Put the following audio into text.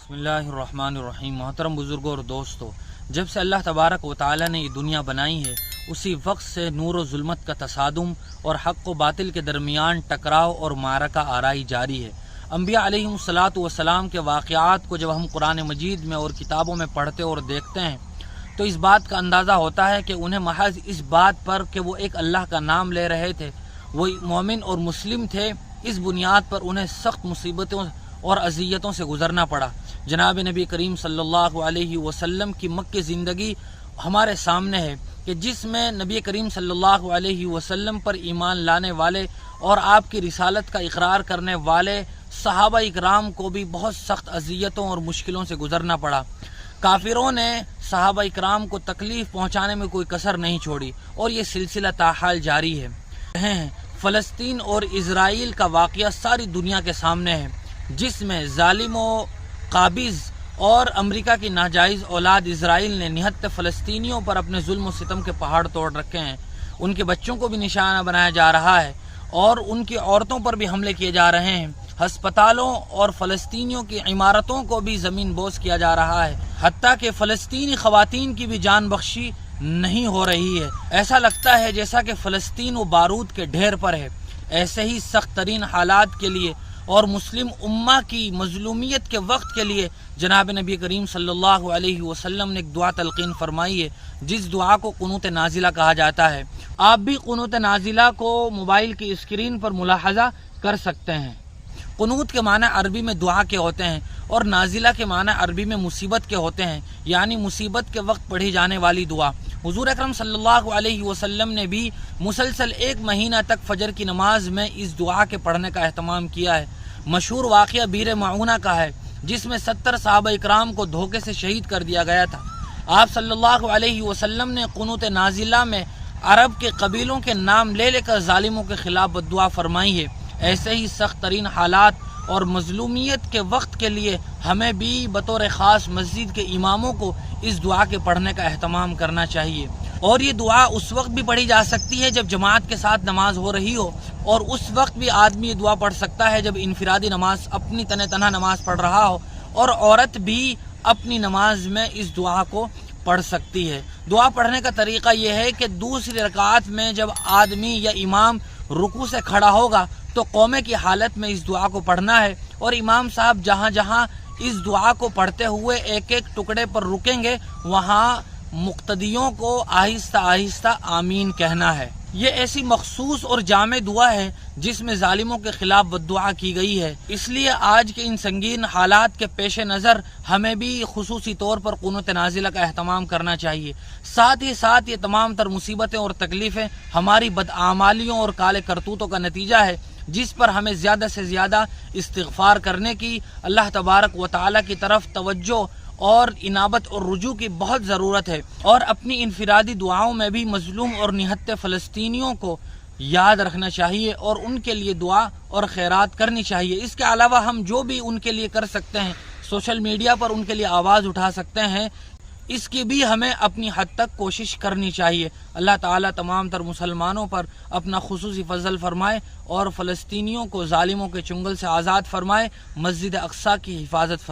بسم اللہ الرحمن الرحیم۔ محترم بزرگوں اور دوستو، جب سے اللہ تبارک و تعالی نے یہ دنیا بنائی ہے اسی وقت سے نور و ظلمت کا تصادم اور حق و باطل کے درمیان ٹکراؤ اور معرکہ آرائی جاری ہے۔ انبیاء علیہم الصلاۃ والسلام کے واقعات کو جب ہم قرآن مجید میں اور کتابوں میں پڑھتے اور دیکھتے ہیں تو اس بات کا اندازہ ہوتا ہے کہ انہیں محض اس بات پر کہ وہ ایک اللہ کا نام لے رہے تھے، وہ مومن اور مسلم تھے، اس بنیاد پر انہیں سخت مصیبتوں اور اذیتوں سے گزرنا پڑا۔ جناب نبی کریم صلی اللہ علیہ وسلم کی مکہ زندگی ہمارے سامنے ہے کہ جس میں نبی کریم صلی اللہ علیہ وسلم پر ایمان لانے والے اور آپ کی رسالت کا اقرار کرنے والے صحابہ اکرام کو بھی بہت سخت اذیتوں اور مشکلوں سے گزرنا پڑا۔ کافروں نے صحابہ اکرام کو تکلیف پہنچانے میں کوئی کسر نہیں چھوڑی اور یہ سلسلہ تاحال جاری ہے۔ فلسطین اور اسرائیل کا واقعہ ساری دنیا کے سامنے ہے، جس میں ظالم و قابض اور امریکہ کی ناجائز اولاد اسرائیل نے نہت فلسطینیوں پر اپنے ظلم و ستم کے پہاڑ توڑ رکھے ہیں۔ ان کے بچوں کو بھی نشانہ بنایا جا رہا ہے اور ان کی عورتوں پر بھی حملے کیے جا رہے ہیں۔ ہسپتالوں اور فلسطینیوں کی عمارتوں کو بھی زمین بوس کیا جا رہا ہے، حتیٰ کہ فلسطینی خواتین کی بھی جان بخشی نہیں ہو رہی ہے۔ ایسا لگتا ہے جیسا کہ فلسطین و بارود کے ڈھیر پر ہے۔ ایسے ہی سخت ترین حالات کے لیے اور مسلم امہ کی مظلومیت کے وقت کے لیے جناب نبی کریم صلی اللہ علیہ وسلم نے ایک دعا تلقین فرمائی ہے، جس دعا کو قنوت نازلہ کہا جاتا ہے۔ آپ بھی قنوت نازلہ کو موبائل کی اسکرین پر ملاحظہ کر سکتے ہیں۔ قنوت کے معنی عربی میں دعا کے ہوتے ہیں اور نازلہ کے معنی عربی میں مصیبت کے ہوتے ہیں، یعنی مصیبت کے وقت پڑھی جانے والی دعا۔ حضور اکرم صلی اللہ علیہ وسلم نے بھی مسلسل 1 مہینہ تک فجر کی نماز میں اس دعا کے پڑھنے کا اہتمام کیا ہے۔ مشہور واقعہ بیر معونہ کا ہے، جس میں 70 صحابہ اکرام کو دھوکے سے شہید کر دیا گیا تھا۔ آپ صلی اللہ علیہ وسلم نے قنوت نازلہ میں عرب کے قبیلوں کے نام لے کر ظالموں کے خلاف بددعا فرمائی ہے۔ ایسے ہی سخت ترین حالات اور مظلومیت کے وقت کے لیے ہمیں بھی بطور خاص مسجد کے اماموں کو اس دعا کے پڑھنے کا اہتمام کرنا چاہیے، اور یہ دعا اس وقت بھی پڑھی جا سکتی ہے جب جماعت کے ساتھ نماز ہو رہی ہو، اور اس وقت بھی آدمی یہ دعا پڑھ سکتا ہے جب انفرادی نماز اپنی تنہا نماز پڑھ رہا ہو، اور عورت بھی اپنی نماز میں اس دعا کو پڑھ سکتی ہے۔ دعا پڑھنے کا طریقہ یہ ہے کہ دوسری رکعت میں جب آدمی یا امام رکوع سے کھڑا ہوگا تو قومے کی حالت میں اس دعا کو پڑھنا ہے، اور امام صاحب جہاں جہاں اس دعا کو پڑھتے ہوئے ایک ایک ٹکڑے پر رکیں گے وہاں مقتدیوں کو آہستہ آہستہ آمین کہنا ہے۔ یہ ایسی مخصوص اور جامع دعا ہے جس میں ظالموں کے خلاف بددعا کی گئی ہے، اس لیے آج کے ان سنگین حالات کے پیش نظر ہمیں بھی خصوصی طور پر قنوت نازلہ کا اہتمام کرنا چاہیے۔ ساتھ ہی ساتھ یہ تمام تر مصیبتیں اور تکلیفیں ہماری بدعمالیوں اور کالے کرتوتوں کا نتیجہ ہے، جس پر ہمیں زیادہ سے زیادہ استغفار کرنے کی، اللہ تبارک و تعالی کی طرف توجہ اور انابت اور رجوع کی بہت ضرورت ہے، اور اپنی انفرادی دعاؤں میں بھی مظلوم اور نہت فلسطینیوں کو یاد رکھنا چاہیے اور ان کے لیے دعا اور خیرات کرنی چاہیے۔ اس کے علاوہ ہم جو بھی ان کے لیے کر سکتے ہیں، سوشل میڈیا پر ان کے لیے آواز اٹھا سکتے ہیں، اس کی بھی ہمیں اپنی حد تک کوشش کرنی چاہیے۔ اللہ تعالیٰ تمام تر مسلمانوں پر اپنا خصوصی فضل فرمائے اور فلسطینیوں کو ظالموں کے چنگل سے آزاد فرمائے، مسجد اقصی کی حفاظت فرمائے۔